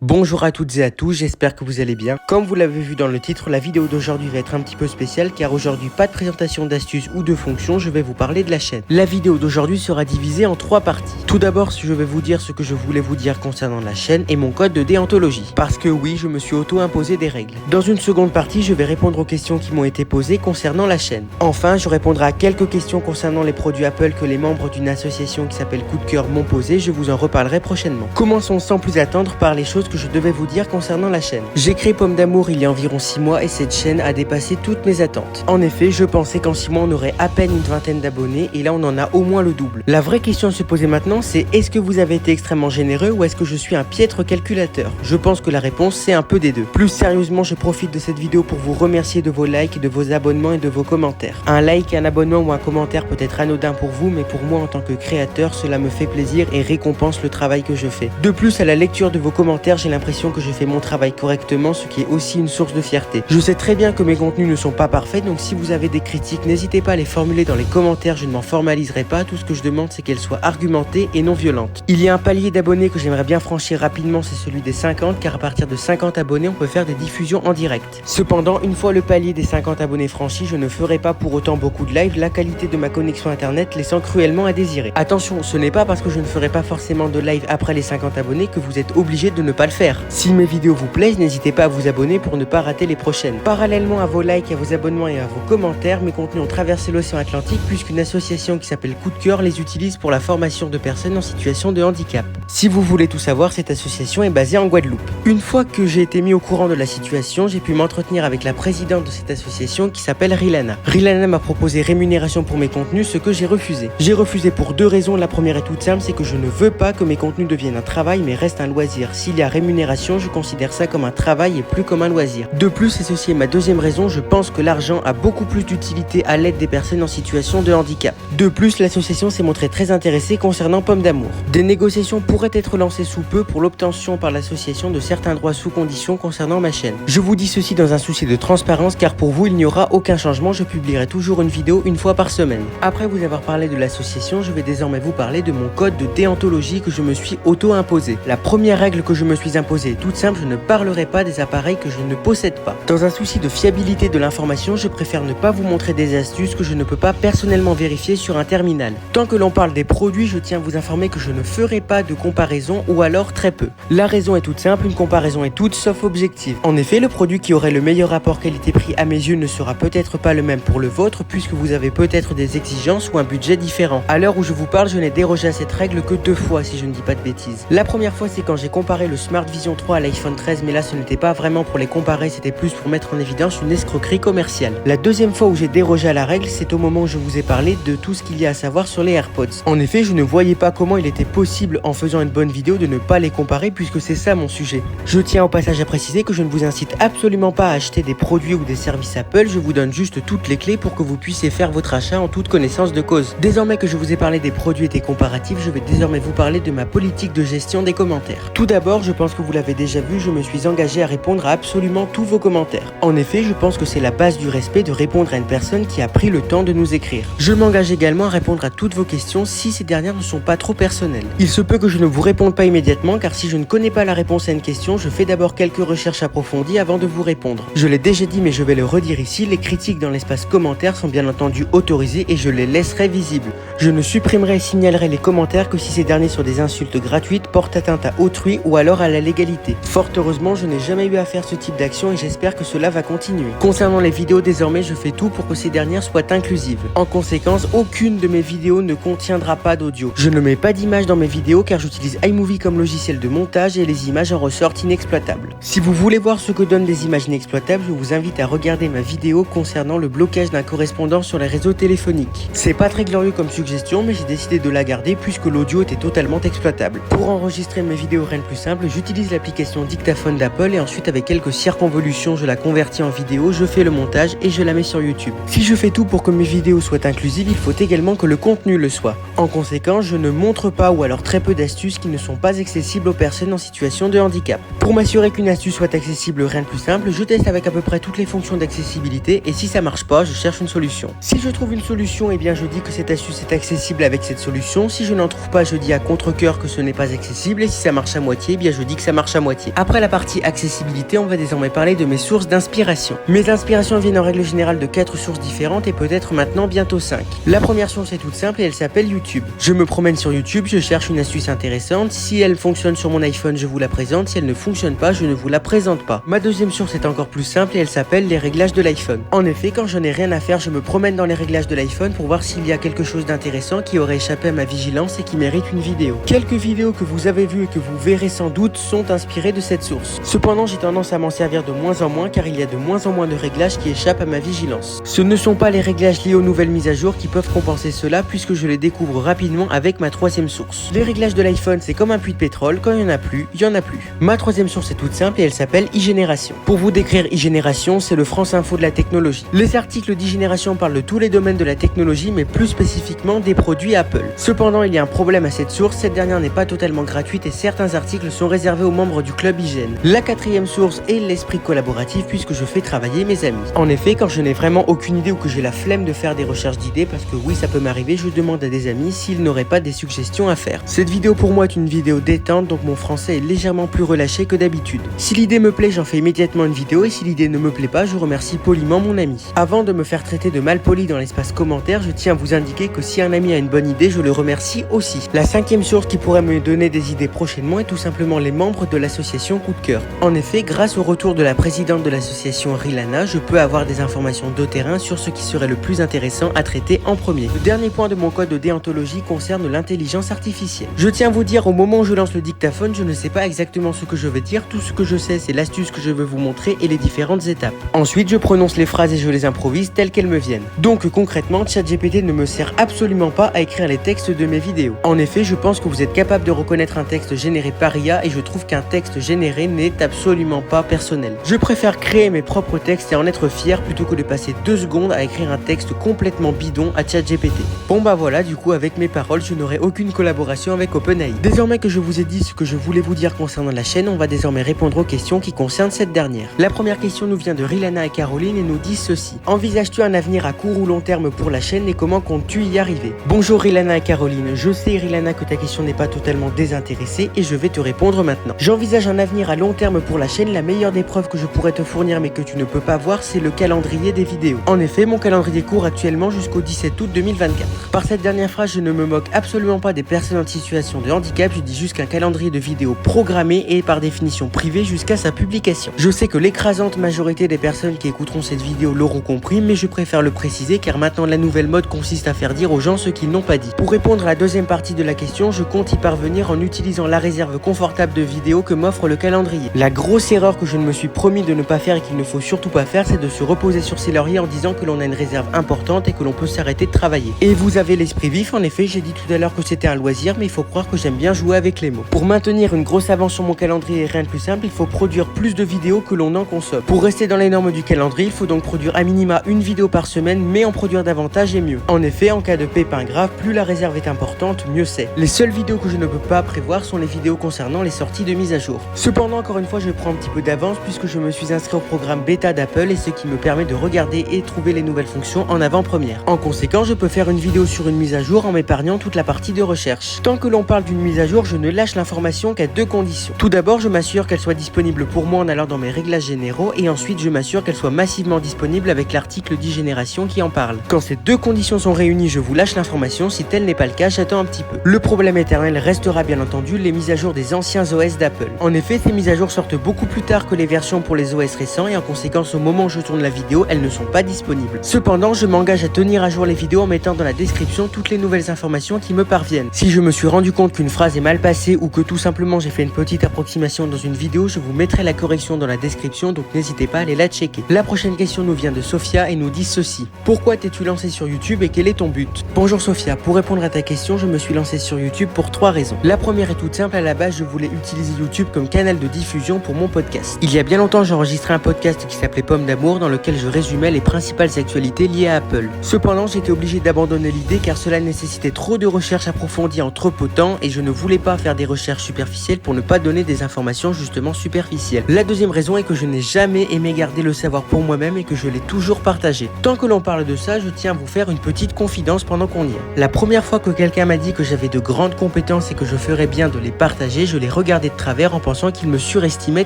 Bonjour à toutes et à tous, j'espère que vous allez bien. Comme vous l'avez vu dans le titre, la vidéo d'aujourd'hui va être un petit peu spéciale car aujourd'hui pas de présentation d'astuces ou de fonctions, je vais vous parler de la chaîne. La vidéo d'aujourd'hui sera divisée en 3 parties. Tout d'abord, je vais vous dire ce que je voulais vous dire concernant la chaîne et mon code de déontologie. Parce que oui, je me suis auto-imposé des règles. Dans une seconde partie, je vais répondre aux questions qui m'ont été posées concernant la chaîne. Enfin, je répondrai à quelques questions concernant les produits Apple que les membres d'une association qui s'appelle Coup de Cœur m'ont posées, je vous en reparlerai prochainement. Commençons sans plus attendre par les choses que je devais vous dire concernant la chaîne. J'ai créé Pomme d'Amour il y a environ 6 mois et cette chaîne a dépassé toutes mes attentes. En effet, je pensais qu'en 6 mois on aurait à peine une vingtaine d'abonnés et là on en a au moins le double. La vraie question à se poser maintenant c'est est-ce que vous avez été extrêmement généreux ou est-ce que je suis un piètre calculateur? Je pense que la réponse c'est un peu des deux. Plus sérieusement, je profite de cette vidéo pour vous remercier de vos likes, de vos abonnements et de vos commentaires. Un like, un abonnement ou un commentaire peut être anodin pour vous, mais pour moi en tant que créateur, cela me fait plaisir et récompense le travail que je fais. De plus, à la lecture de vos commentaires, j'ai l'impression que je fais mon travail correctement, ce qui est aussi une source de fierté. Je sais très bien que mes contenus ne sont pas parfaits, donc si vous avez des critiques, n'hésitez pas à les formuler dans les commentaires, je ne m'en formaliserai pas, tout ce que je demande c'est qu'elles soient argumentées et non violentes. Il y a un palier d'abonnés que j'aimerais bien franchir rapidement, c'est celui des 50, car à partir de 50 abonnés, on peut faire des diffusions en direct. Cependant, une fois le palier des 50 abonnés franchi, je ne ferai pas pour autant beaucoup de live, la qualité de ma connexion internet laissant cruellement à désirer. Attention, ce n'est pas parce que je ne ferai pas forcément de live après les 50 abonnés que vous êtes obligé de ne pas le faire. Si mes vidéos vous plaisent, n'hésitez pas à vous abonner pour ne pas rater les prochaines. Parallèlement à vos likes, à vos abonnements et à vos commentaires, mes contenus ont traversé l'océan Atlantique puisqu'une association qui s'appelle Coup de Cœur les utilise pour la formation de personnes en situation de handicap. Si vous voulez tout savoir, cette association est basée en Guadeloupe. Une fois que j'ai été mis au courant de la situation, j'ai pu m'entretenir avec la présidente de cette association qui s'appelle Rilana. Rilana m'a proposé rémunération pour mes contenus, ce que j'ai refusé. J'ai refusé pour 2 raisons. La première est toute simple, c'est que je ne veux pas que mes contenus deviennent un travail mais restent un loisir. S'il y a rémunération, je considère ça comme un travail et plus comme un loisir. De plus, et ceci est ma deuxième raison, je pense que l'argent a beaucoup plus d'utilité à l'aide des personnes en situation de handicap. De plus, l'association s'est montrée très intéressée concernant Pomme d'Amour. Des négociations pourraient être lancées sous peu pour l'obtention par l'association de certains droits sous conditions concernant ma chaîne. Je vous dis ceci dans un souci de transparence car pour vous il n'y aura aucun changement, je publierai toujours une vidéo une fois par semaine. Après vous avoir parlé de l'association, je vais désormais vous parler de mon code de déontologie que je me suis auto-imposé. La première règle que je me suis imposée est toute simple, je ne parlerai pas des appareils que je ne possède pas. Dans un souci de fiabilité de l'information, je préfère ne pas vous montrer des astuces que je ne peux pas personnellement vérifier sur un terminal. Tant que l'on parle des produits, je tiens à vous informer que je ne ferai pas de comparaison ou alors très peu. La raison est toute simple, une comparaison est toute sauf objective. En effet, le produit qui aurait le meilleur rapport qualité-prix à mes yeux ne sera peut-être pas le même pour le vôtre puisque vous avez peut-être des exigences ou un budget différent. À l'heure où je vous parle, je n'ai dérogé à cette règle que 2 fois si je ne dis pas de bêtises. La première fois, c'est quand j'ai comparé le Smart Vision 3 à l'iPhone 13, mais là ce n'était pas vraiment pour les comparer, c'était plus pour mettre en évidence une escroquerie commerciale. La deuxième fois où j'ai dérogé à la règle, c'est au moment où je vous ai parlé de tout ce qu'il y a à savoir sur les AirPods. En effet, je ne voyais pas comment il était possible en faisant une bonne vidéo de ne pas les comparer puisque c'est ça mon sujet. Je tiens au passage à préciser que je ne vous incite absolument pas à acheter des produits ou des services Apple, je vous donne juste toutes les clés pour que vous puissiez faire votre achat en toute connaissance de cause. Désormais que je vous ai parlé des produits et des comparatifs, je vais désormais vous parler de ma politique de gestion des commentaires. Tout d'abord, je pense que vous l'avez déjà vu, je me suis engagé à répondre à absolument tous vos commentaires. En effet, je pense que c'est la base du respect de répondre à une personne qui a pris le temps de nous écrire. Je m'engage également à répondre à toutes vos questions si ces dernières ne sont pas trop personnelles. Il se peut que je ne vous réponde pas immédiatement car si je ne connais pas la réponse à une question, je fais d'abord quelques recherches approfondies avant de vous répondre. Je l'ai déjà dit mais je vais le redire ici, les critiques dans l'espace commentaires sont bien entendu autorisées et je les laisserai visibles. Je ne supprimerai et signalerai les commentaires que si ces derniers sont des insultes gratuites, portent atteinte à autrui ou alors à la légalité. Fort heureusement, je n'ai jamais eu à faire ce type d'action et j'espère que cela va continuer. Concernant les vidéos, désormais, je fais tout pour que ces dernières soient inclusives. En conséquence, aucune de mes vidéos ne contiendra pas d'audio. Je ne mets pas d'image dans mes vidéos car j'utilise iMovie comme logiciel de montage et les images en ressortent inexploitables. Si vous voulez voir ce que donnent des images inexploitables, je vous invite à regarder ma vidéo concernant le blocage d'un correspondant sur les réseaux téléphoniques. C'est pas très glorieux comme suggestion, mais j'ai décidé de la garder puisque l'audio était totalement exploitable. Pour enregistrer mes vidéos rien de plus simple, j'utilise l'application dictaphone d'Apple et ensuite avec quelques circonvolutions, je la convertis en vidéo, je fais le montage et je la mets sur YouTube. Si je fais tout pour que mes vidéos soient inclusives, il faut également que le contenu le soit. En conséquence, je ne montre pas ou alors très peu d'astuces qui ne sont pas accessibles aux personnes en situation de handicap. Pour m'assurer qu'une astuce soit accessible, rien de plus simple, je teste avec à peu près toutes les fonctions d'accessibilité et si ça marche pas, je cherche une solution. Si je trouve une solution, eh bien je dis que cette astuce est accessible avec cette solution. Si je n'en trouve pas, je dis à contre-cœur que ce n'est pas accessible et si ça marche à moitié, eh bien je dis que ça marche à moitié. Après la partie accessibilité, on va désormais parler de mes sources d'inspiration. Mes inspirations viennent en règle générale de 4 sources différentes et peut-être maintenant bientôt 5. La première source est toute simple et elle s'appelle YouTube. Je me promène sur YouTube, je cherche une astuce intéressante. Si elle fonctionne sur mon iPhone, je vous la présente. Si elle ne fonctionne pas, je ne vous la présente pas. Ma deuxième source est encore plus simple et elle s'appelle les réglages de l'iPhone. En effet, quand je n'ai rien à faire, je me promène dans les réglages de l'iPhone pour voir s'il y a quelque chose d'intéressant qui aurait échappé à ma vigilance et qui mérite une vidéo. Quelques vidéos que vous avez vues et que vous verrez sans doute sont inspirées de cette source. Cependant, j'ai tendance à m'en servir de moins en moins car il y a de moins en moins de réglages qui échappent à ma vigilance. Ce ne sont pas les réglages liés aux nouvelles mises à jour qui peuvent compenser cela puisque je les découvre rapidement avec ma troisième source. Les réglages de l'iPhone, c'est comme un puits de pétrole, quand il n'y en a plus, il y en a plus. Ma troisième source est toute simple et elle s'appelle iGénération. Pour vous décrire iGénération, c'est le France Info de la technologie. Les articles d'iGénération parlent de tous les domaines de la technologie mais plus spécifiquement des produits Apple. Cependant, il y a un problème à cette source, cette dernière n'est pas totalement gratuite et certains articles sont réservés aux membres du club hygiène. La quatrième source est l'esprit collaboratif puisque je fais travailler mes amis. En effet, quand je n'ai vraiment aucune idée ou que j'ai la flemme de faire des recherches d'idées, parce que oui ça peut m'arriver, je demande à des amis s'ils n'auraient pas des suggestions à faire. Cette vidéo pour moi est une vidéo détente donc mon français est légèrement plus relâché que d'habitude. Si l'idée me plaît, j'en fais immédiatement une vidéo et si l'idée ne me plaît pas, je remercie poliment mon ami. Avant de me faire traiter de malpoli dans l'espace commentaire, je tiens à vous indiquer que si un ami a une bonne idée, je le remercie aussi. La cinquième source qui pourrait me donner des idées prochainement est tout simplement les membres de l'association Coup de Cœur. En effet, grâce au retour de la présidente de l'association Rilana, je peux avoir des informations de terrain sur ce qui serait le plus intéressant à traiter en premier. Le dernier point de mon code de déontologie concerne l'intelligence artificielle. Je tiens à vous dire, au moment où je lance le dictaphone, je ne sais pas exactement ce que je vais dire, tout ce que je sais c'est l'astuce que je veux vous montrer et les différentes étapes. Ensuite, je prononce les phrases et je les improvise telles qu'elles me viennent. Donc concrètement, ChatGPT ne me sert absolument pas à écrire les textes de mes vidéos. En effet, je pense que vous êtes capable de reconnaître un texte généré par IA et je trouve qu'un texte généré n'est absolument pas personnel. Je préfère créer mes propres textes et en être fier plutôt que de passer 2 secondes à écrire un texte complètement bidon à ChatGPT. Bon bah voilà, du coup avec mes paroles, je n'aurai aucune collaboration avec OpenAI. Désormais que je vous ai dit ce que je voulais vous dire concernant la chaîne, on va désormais répondre aux questions qui concernent cette dernière. La première question nous vient de Rilana et Caroline et nous dit ceci. Envisages-tu un avenir à court ou long terme pour la chaîne et comment comptes-tu y arriver? Bonjour Rilana et Caroline, je sais Rilana que ta question n'est pas totalement désintéressée et je vais te répondre maintenant. J'envisage un avenir à long terme pour la chaîne, la meilleure des preuves que je pourrais te fournir mais que tu ne peux pas voir, c'est le calendrier des vidéos. En effet, mon calendrier court actuellement jusqu'au 17 août 2024. Par cette dernière phrase, je ne me moque absolument pas des personnes en situation de handicap, je dis juste qu'un calendrier de vidéos programmé est par définition privé jusqu'à sa publication. Je sais que l'écrasante majorité des personnes qui écouteront cette vidéo l'auront compris, mais je préfère le préciser car maintenant la nouvelle mode consiste à faire dire aux gens ce qu'ils n'ont pas dit. Pour répondre à la deuxième partie de la question, je compte y parvenir en utilisant la réserve confortable de vidéos que m'offre le calendrier. La grosse erreur que je ne me suis promis de ne pas faire et qu'il ne faut surtout pas faire, c'est de se reposer sur ses lauriers en disant que l'on a une réserve importante et que l'on peut s'arrêter de travailler. Et vous avez l'esprit vif, en effet, j'ai dit tout à l'heure que c'était un loisir, mais il faut croire que j'aime bien jouer avec les mots. Pour maintenir une grosse avance sur mon calendrier et rien de plus simple, il faut produire plus de vidéos que l'on en consomme. Pour rester dans les normes du calendrier, il faut donc produire à minima une vidéo par semaine, mais en produire davantage et mieux. En effet, en cas de pépin grave, plus la réserve est importante, mieux c'est. Les seules vidéos que je ne peux pas prévoir sont les vidéos concernant les sorties de mise à jour. Cependant, encore une fois, je prends un petit peu d'avance puisque je me suis inscrit au programme bêta d'Apple et ce qui me permet de regarder et trouver les nouvelles fonctions en avant-première. En conséquence, je peux faire une vidéo sur une mise à jour en m'épargnant toute la partie de recherche. Tant que l'on parle d'une mise à jour, je ne lâche l'information qu'à 2 conditions. Tout d'abord, je m'assure qu'elle soit disponible pour moi en allant dans mes réglages généraux et ensuite je m'assure qu'elle soit massivement disponible avec l'article d'iGénération qui en parle. Quand ces 2 conditions sont réunies, je vous lâche l'information. Si tel n'est pas le cas, j'attends un petit peu. Le problème éternel restera bien entendu les mises à jour des anciens OS d'Apple. En effet, ces mises à jour sortent beaucoup plus tard que les versions pour les OS récents et en conséquence au moment où je tourne la vidéo, elles ne sont pas disponibles. Cependant, je m'engage à tenir à jour les vidéos en mettant dans la description toutes les nouvelles informations qui me parviennent. Si je me suis rendu compte qu'une phrase est mal passée ou que tout simplement j'ai fait une petite approximation dans une vidéo, je vous mettrai la correction dans la description, donc n'hésitez pas à aller la checker. La prochaine question nous vient de Sophia et nous dit ceci. Pourquoi t'es-tu lancé sur YouTube et quel est ton but? Bonjour Sophia, pour répondre à ta question, je me suis lancé sur YouTube pour 3 raisons. La première est toute simple, à la base je voulais utiliser YouTube comme canal de diffusion pour mon podcast. Il y a bien longtemps j'ai enregistré un podcast qui s'appelait Pomme d'amour dans lequel je résumais les principales actualités liées à Apple. Cependant j'étais obligé d'abandonner l'idée car cela nécessitait trop de recherches approfondies en trop peu de temps et je ne voulais pas faire des recherches superficielles pour ne pas donner des informations informations justement superficielles. La deuxième raison est que je n'ai jamais aimé garder le savoir pour moi-même et que je l'ai toujours partagé. Tant que l'on parle de ça, je tiens à vous faire une petite confidence pendant qu'on y est. La première fois que quelqu'un m'a dit que j'avais de grandes compétences et que je ferais bien de les partager, je l'ai regardé de travers en pensant qu'il me surestimait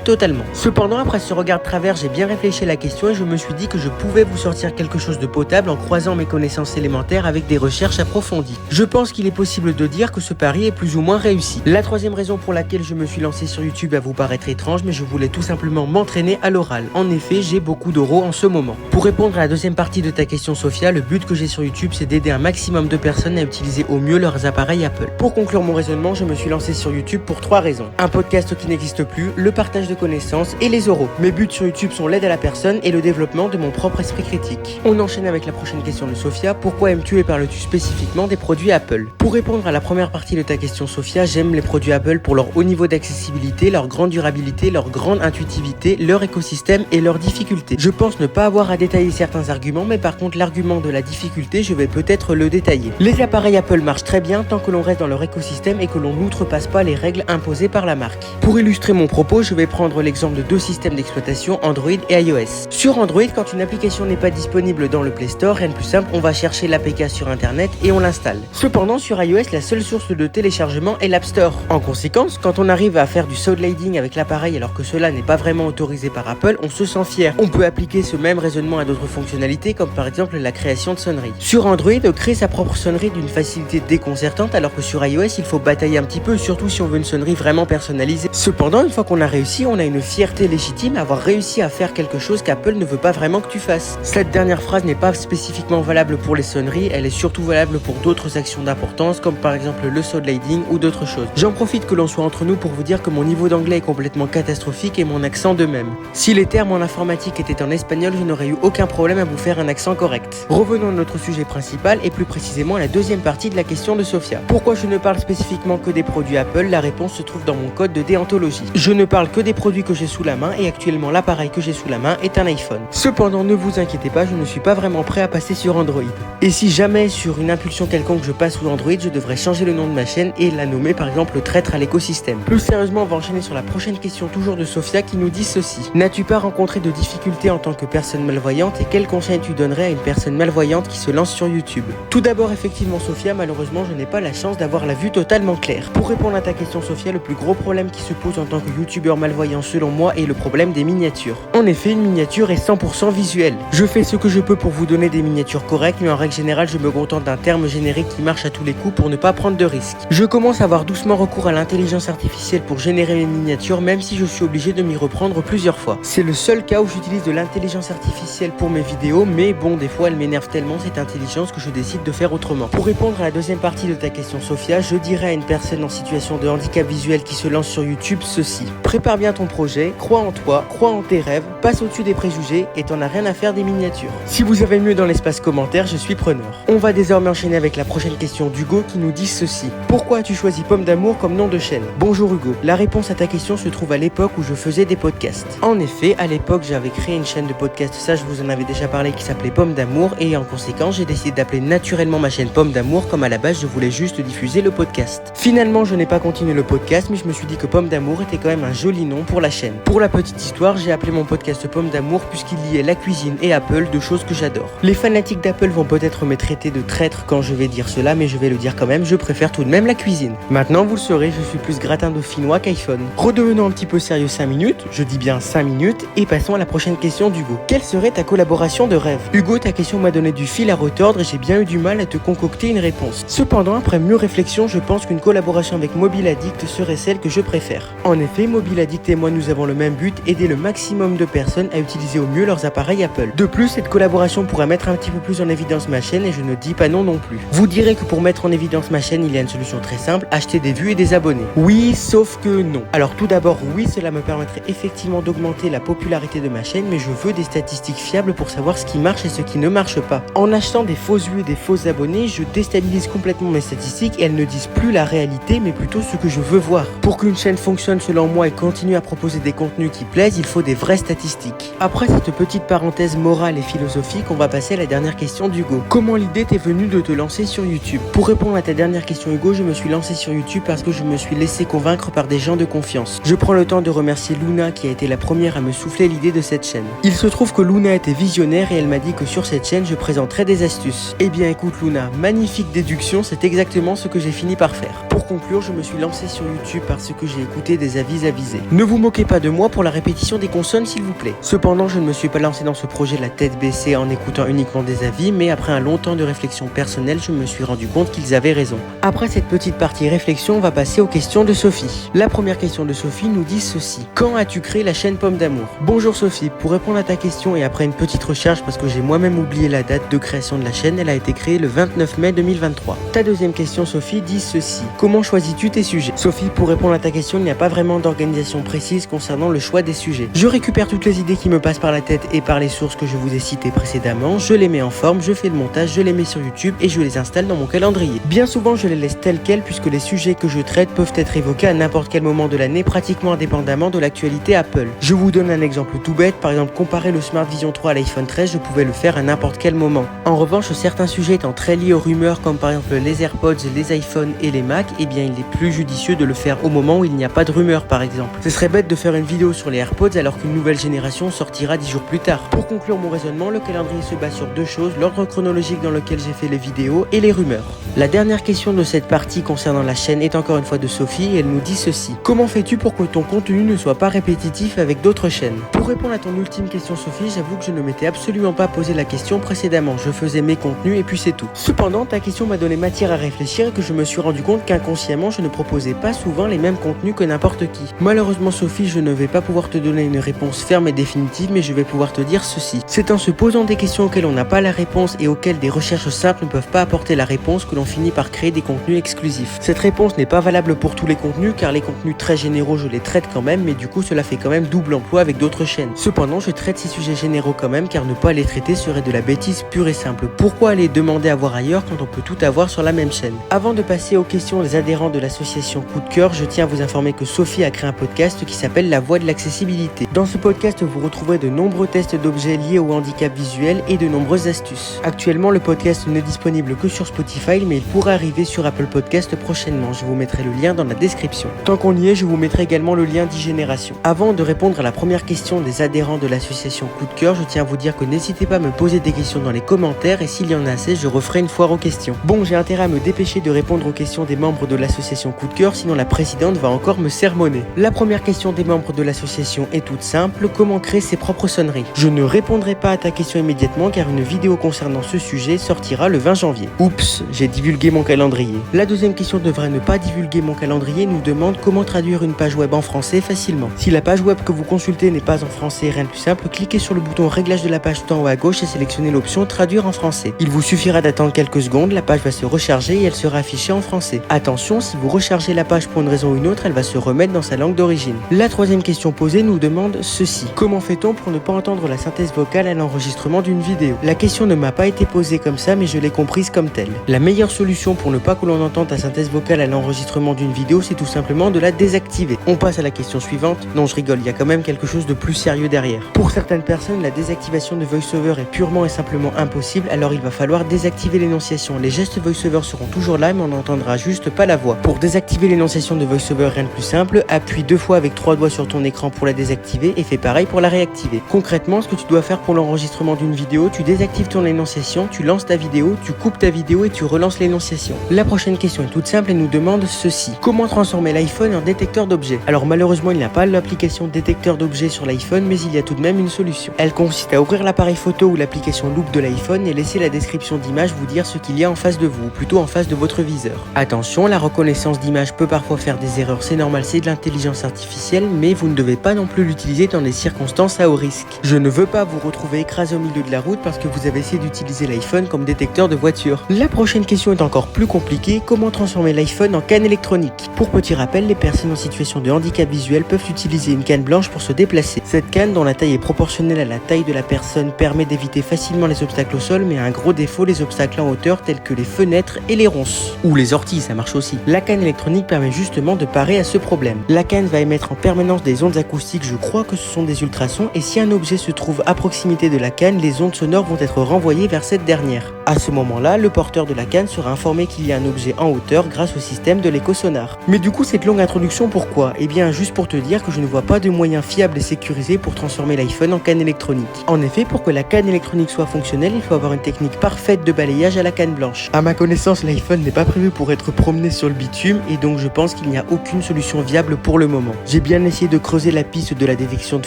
totalement. Cependant, après ce regard de travers, j'ai bien réfléchi à la question et je me suis dit que je pouvais vous sortir quelque chose de potable en croisant mes connaissances élémentaires avec des recherches approfondies. Je pense qu'il est possible de dire que ce pari est plus ou moins réussi. La troisième raison pour laquelle je me suis lancé sur YouTube va vous paraître étrange, mais je voulais tout simplement m'entraîner à l'oral. En effet, j'ai beaucoup d'oraux en ce moment. Pour répondre à la deuxième partie de ta question, Sophia, le but que j'ai sur YouTube, c'est d'aider un maximum de personnes à utiliser au mieux leurs appareils Apple. Pour conclure mon raisonnement, je me suis lancé sur YouTube pour 3 raisons. Un podcast qui n'existe plus, le partage de connaissances et les oraux. Mes buts sur YouTube sont l'aide à la personne et le développement de mon propre esprit critique. On enchaîne avec la prochaine question de Sophia. Pourquoi aimes-tu et parles-tu spécifiquement des produits Apple? Pour répondre à la première partie de ta question, Sophia, j'aime les produits Apple pour leur haut niveau d'accessibilité, leur grande durabilité, leur grande intuitivité, leur écosystème et leurs difficultés. Je pense ne pas avoir à détailler certains arguments, mais par contre l'argument de la difficulté, je vais peut-être le détailler. Les appareils Apple marchent très bien tant que l'on reste dans leur écosystème et que l'on n'outrepasse pas les règles imposées par la marque. Pour illustrer mon propos, je vais prendre l'exemple de 2 systèmes d'exploitation, Android et iOS. Sur Android, quand une application n'est pas disponible dans le Play Store, rien de plus simple, on va chercher l'APK sur internet et on l'installe. Cependant, sur iOS, la seule source de téléchargement est l'App Store. En conséquence, quand on arrive à faire du sliding avec l'appareil alors que cela n'est pas vraiment autorisé par Apple, on se sent fier. On peut appliquer ce même raisonnement à d'autres fonctionnalités comme par exemple la création de sonneries. Sur Android, créer sa propre sonnerie d'une facilité déconcertante alors que sur iOS, il faut batailler un petit peu, surtout si on veut une sonnerie vraiment personnalisée. Cependant, une fois qu'on a réussi, on a une fierté légitime à avoir réussi à faire quelque chose qu'Apple ne veut pas vraiment que tu fasses. Cette dernière phrase n'est pas spécifiquement valable pour les sonneries, elle est surtout valable pour d'autres actions d'importance comme par exemple le sliding ou d'autres choses. J'en profite que l'on soit entre nous pour vous dire que mon niveau d'anglais est complètement catastrophique et mon accent de même. Si les termes en informatique étaient en espagnol, je n'aurais eu aucun problème à vous faire un accent correct. Revenons à notre sujet principal et plus précisément à la deuxième partie de la question de Sophia. Pourquoi je ne parle spécifiquement que des produits Apple? La réponse se trouve dans mon code de déontologie. Je ne parle que des produits que j'ai sous la main et actuellement l'appareil que j'ai sous la main est un iPhone. Cependant, ne vous inquiétez pas, je ne suis pas vraiment prêt à passer sur Android. Et si jamais sur une impulsion quelconque je passe sous Android, je devrais changer le nom de ma chaîne et la nommer par exemple le traître à l'écosystème. Plus sérieusement, on va enchaîner sur la prochaine question toujours de Sophia qui nous dit ceci. N'as-tu pas rencontré de difficultés en tant que personne malvoyante et quels conseils tu donnerais à une personne malvoyante qui se lance sur YouTube? Tout d'abord, effectivement Sophia, malheureusement je n'ai pas la chance d'avoir la vue totalement claire. Pour répondre à ta question Sophia, le plus gros problème qui se pose en tant que youtubeur malvoyant selon moi est le problème des miniatures. En effet, une miniature est 100% visuelle. Je fais ce que je peux pour vous donner des miniatures correctes, mais en règle générale je me contente d'un terme générique qui marche à tous les coups pour ne pas prendre de risques. Je commence à avoir doucement recours à l'intelligence artificielle pour générer mes miniatures, même si je suis obligé de m'y reprendre plusieurs fois. C'est le seul cas où j'utilise de l'intelligence artificielle pour mes vidéos, mais bon, des fois elle m'énerve tellement cette intelligence que je décide de faire autrement. Pour répondre à la deuxième partie de ta question Sophia, je dirais à une personne en situation de handicap visuel qui se lance sur YouTube ceci. Prépare bien ton projet, crois en toi, crois en tes rêves, passe au-dessus des préjugés et t'en as rien à faire des miniatures. Si vous avez mieux dans l'espace commentaire, je suis preneur. On va désormais enchaîner avec la prochaine question d'Hugo qui nous dit ceci. Pourquoi as-tu choisi Pomme d'Amour comme nom de chaîne? Bonjour Hugo, la réponse à ta question se trouve à l'époque où je faisais des podcasts. En effet, à l'époque j'avais créé une chaîne de podcast, ça je vous en avais déjà parlé, qui s'appelait Pomme d'Amour et en conséquence j'ai décidé d'appeler naturellement ma chaîne Pomme d'Amour comme à la base je voulais juste diffuser le podcast. Finalement je n'ai pas continué le podcast mais je me suis dit que Pomme d'Amour était quand même un joli nom pour la chaîne. Pour la petite histoire, j'ai appelé mon podcast Pomme d'Amour puisqu'il liait la cuisine et Apple, deux choses que j'adore. Les fanatiques d'Apple vont peut-être me traiter de traître quand je vais dire cela, mais je vais le dire quand même, je préfère tout de même la cuisine. Maintenant vous le saurez, je suis plus gratin dauphinois qu'iPhone. Redevenons un petit peu sérieux 5 minutes, je dis bien 5 minutes, et passons à la prochaine question d'Hugo. Quelle serait ta collaboration de rêve? Hugo, ta question m'a donné du fil à retordre et j'ai bien eu du mal à te concocter une réponse. Cependant, après mûre réflexion, je pense qu'une collaboration avec Mobile Addict serait celle que je préfère. En effet, Mobile Addict et moi nous avons le même but, aider le maximum de personnes à utiliser au mieux leurs appareils Apple. De plus, cette collaboration pourra mettre un petit peu plus en évidence ma chaîne et je ne dis pas non plus. Vous direz que pour mettre en évidence ma chaîne, il y a une solution très simple, acheter des vues et des abonnés. Oui, sauf que non. Alors tout d'abord, oui, cela me permettrait effectivement d'augmenter la popularité de ma chaîne, mais je veux des statistiques fiables pour savoir ce qui marche et ce qui ne marche pas. En achetant des fausses vues et des fausses abonnés, je déstabilise complètement mes statistiques et elles ne disent plus la réalité, mais plutôt ce que je veux voir. Pour qu'une chaîne fonctionne selon moi et continue à proposer des contenus qui plaisent, il faut des vraies statistiques. Après cette petite parenthèse morale et philosophique, on va passer à la dernière question d'Hugo. Comment l'idée t'est venue de te lancer sur YouTube? Pour répondre à ta dernière question Hugo, je me suis lancé sur YouTube parce que je me suis laissé convaincre par des gens de confiance. confiance. Je prends le temps de remercier Luna qui a été la première à me souffler l'idée de cette chaîne. Il se trouve que Luna était visionnaire et elle m'a dit que sur cette chaîne je présenterais des astuces. Eh bien écoute Luna, magnifique déduction, c'est exactement ce que j'ai fini par faire. Pour conclure, je me suis lancé sur YouTube parce que j'ai écouté des avis avisés. Ne vous moquez pas de moi pour la répétition des consonnes s'il vous plaît. Cependant, je ne me suis pas lancé dans ce projet la tête baissée en écoutant uniquement des avis, mais après un long temps de réflexion personnelle, je me suis rendu compte qu'ils avaient raison. Après cette petite partie réflexion, on va passer aux questions de Sophie. La première question de Sophie nous dit ceci. Quand as-tu créé la chaîne Pomme d'Amour? Bonjour Sophie, pour répondre à ta question et après une petite recherche parce que j'ai moi-même oublié la date de création de la chaîne, elle a été créée le 29 mai 2023. Ta deuxième question Sophie dit ceci. Comment choisis-tu tes sujets? Sophie, pour répondre à ta question, il n'y a pas vraiment d'organisation précise concernant le choix des sujets. Je récupère toutes les idées qui me passent par la tête et par les sources que je vous ai citées précédemment, je les mets en forme, je fais le montage, je les mets sur YouTube et je les installe dans mon calendrier. Bien souvent, je les laisse tels quels puisque les sujets que je traite peuvent être évoqués à n'importe quel moment de l'année, pratiquement indépendamment de l'actualité Apple. Je vous donne un exemple tout bête, par exemple comparer le Smart Vision 3 à l'iPhone 13, je pouvais le faire à n'importe quel moment. En revanche, certains sujets étant très liés aux rumeurs comme par exemple les AirPods, les iPhones et les Mac, eh bien il est plus judicieux de le faire au moment où il n'y a pas de rumeurs par exemple. Ce serait bête de faire une vidéo sur les AirPods alors qu'une nouvelle génération sortira 10 jours plus tard. Pour conclure mon raisonnement, le calendrier se base sur deux choses, l'ordre chronologique dans lequel j'ai fait les vidéos et les rumeurs. La dernière question de cette partie concernant la chaîne est encore une fois de Sophie et elle nous dit ceci. Comment fais-tu pour que ton contenu ne soit pas répétitif avec d'autres chaînes? Pour répondre à ton ultime question Sophie, j'avoue que je ne m'étais absolument pas posé la question précédemment, je faisais mes contenus et puis c'est tout. Cependant, ta question m'a donné matière à réfléchir et que je me suis rendu compte qu'inconsciemment je ne proposais pas souvent les mêmes contenus que n'importe qui. Malheureusement Sophie, je ne vais pas pouvoir te donner une réponse ferme et définitive, mais je vais pouvoir te dire ceci. C'est en se posant des questions auxquelles on n'a pas la réponse et auxquelles des recherches simples ne peuvent pas apporter la réponse que l'on finit par créer des contenus exclusifs. Cette réponse n'est pas valable pour tous les contenus car les contenus très généraux je les traite quand même, mais du coup cela fait quand même double emploi avec d'autres chaînes. Cependant, je traite ces sujets généraux quand même car ne pas les traiter serait de la bêtise pure et simple. Pourquoi aller demander à voir ailleurs quand on peut tout avoir sur la même chaîne? Avant de passer aux questions des adhérents de l'association Coup de Cœur, je tiens à vous informer que Sophie a créé un podcast qui s'appelle La Voix de l'accessibilité. Dans ce podcast, vous retrouverez de nombreux tests d'objets liés au handicap visuel et de nombreuses astuces. Actuellement, le podcast n'est disponible que sur Spotify, mais il pourra arriver sur Apple Podcast prochainement. Je vous mettrai le lien dans la description. Tant qu'on y est, je vous mettrai également le lien d'e-génération. Avant de répondre à la première question des adhérents de l'association Coup de Cœur, je tiens à vous dire que n'hésitez pas à me poser des questions dans les commentaires et s'il y en a assez, je referai une foire aux questions. Bon, j'ai intérêt à me dépêcher de répondre aux questions des membres de l'association Coup de Cœur, sinon la présidente va encore me sermonner. La première question des membres de l'association est toute simple, comment créer ses propres sonneries? Je ne répondrai pas à ta question immédiatement car une vidéo concernant ce sujet sortira le 20 janvier. Oups, j'ai divulgué mon calendrier. La deuxième question devrait ne pas divulguer mon calendrier nous demande comment traduire une page web en français facilement. Si la page web que vous consultez n'est pas en français, rien de plus simple, cliquez sur le bouton réglage de la page tout en haut à gauche et sélectionnez l'option traduire en français. Il vous suffira d'attendre quelques secondes, la page va se recharger et elle sera affichée en français. Attention, si vous rechargez la page pour une raison ou une autre, elle va se remettre dans sa langue d'origine. La troisième question posée nous demande ceci. Comment fait-on pour ne pas entendre la synthèse vocale à l'enregistrement d'une vidéo? La question ne m'a pas été posée comme ça, mais je l'ai comprise comme telle. La meilleure solution pour ne pas que l'on entende la synthèse vocale à l'enregistrement d'une vidéo, c'est tout simplement de la désactiver. On passe à la question suivante. Non, je rigole, il y a quand même quelque chose de plus sérieux derrière. Pour certaines personnes, la désactivation de VoiceOver est purement et simplement impossible, alors il va falloir désactiver l'énonciation. Les gestes VoiceOver seront toujours là, mais on n'entendra juste pas la voix. Pour désactiver l'énonciation de VoiceOver, rien de plus simple, appuie 2 fois avec 3 doigts sur ton écran pour la désactiver et fais pareil pour la réactiver. Concrètement, ce que tu dois faire pour l'enregistrement d'une vidéo, tu désactives ton énonciation, tu lances ta vidéo, tu coupes ta vidéo et tu relances l'énonciation. La prochaine question est toute simple et nous demande ceci. Comment transformer l'iPhone en détecteur d'objets? Alors malheureusement, il n'y a pas l'application détecteur d'objets sur l'iPhone, mais il y a tout de même une solution. Elle consiste à ouvrir l'appareil photo ou l'application Loop de l'iPhone et laisser la description d'image vous dire ce qu'il y a en face de vous, ou plutôt en face de votre viseur. Attention, la reconnaissance d'image peut parfois faire des erreurs, c'est normal, c'est de l'intelligence artificielle, mais vous ne devez pas non plus l'utiliser dans des circonstances à haut risque. Je ne veux pas vous retrouver écrasé au milieu de la route parce que vous avez essayé d'utiliser l'iPhone comme détecteur de voiture. La prochaine question est encore plus compliquée, comment transformer l'iPhone en canne électronique? Pour petit rappel, les personnes en situation de handicap visuel peuvent utiliser une canne blanche pour se déplacer. Cette canne, dont la taille est proportionnelle à la taille de la personne, permet d'éviter facilement les obstacles au sol, mais a un gros défaut, les obstacles en hauteur tels que les fenêtres et les ronces. Ou les orties, ça marche aussi. La canne électronique permet justement de parer à ce problème. La canne va émettre en permanence des ondes acoustiques, je crois que ce sont des ultrasons, et si un objet se trouve à proximité de la canne, les ondes sonores vont être renvoyées vers cette dernière. À ce moment-là, le porteur de la canne sera informé qu'il y a un objet en hauteur grâce au système de l'écosonar. Mais du coup, cette longue introduction, pourquoi? Eh bien, juste pour te dire que je ne vois pas de moyen fiable et sécurisé pour transformer l'iPhone en canne électronique. En effet, pour que la canne électronique soit fonctionnelle, il faut avoir une technique parfaite de balayage à la canne blanche. À ma connaissance, l'iPhone n'est pas prévu pour être promené sur le bitume et donc je pense qu'il n'y a aucune solution viable pour le moment. J'ai bien essayé de creuser la piste de la détection de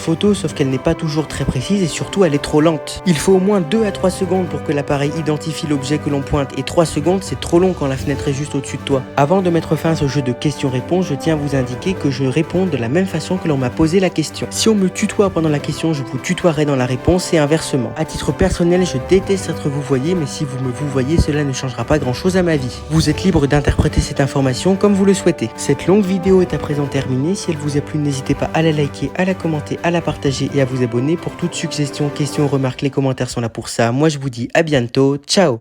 photos, sauf qu'elle n'est pas toujours très précise et surtout elle est trop lente. Il faut au moins 2 à 3 secondes pour que l'appareil identifie l'objet que l'on pointe et 3 secondes c'est trop long quand la fenêtre est juste au-dessus de toi. Avant de mettre fin à ce jeu de questions-réponses, je tiens à vous indiquer que je réponds de la même façon que l'on m'a posé la question. Si on me tutoie pendant la question, je vous tutoierai dans la réponse et inversement. À titre personnel, je déteste être vouvoyé, mais si vous me vouvoyez, cela ne changera pas grand-chose à ma vie. Vous êtes libre d'interpréter cette information comme vous le souhaitez. Cette longue vidéo est à présent terminée. Si elle vous a plu, n'hésitez pas à la liker, à la commenter, à la partager et à vous abonner. Pour toute suggestion, question, remarque, les commentaires sont là pour ça. Moi, je vous dis à bientôt. Ciao!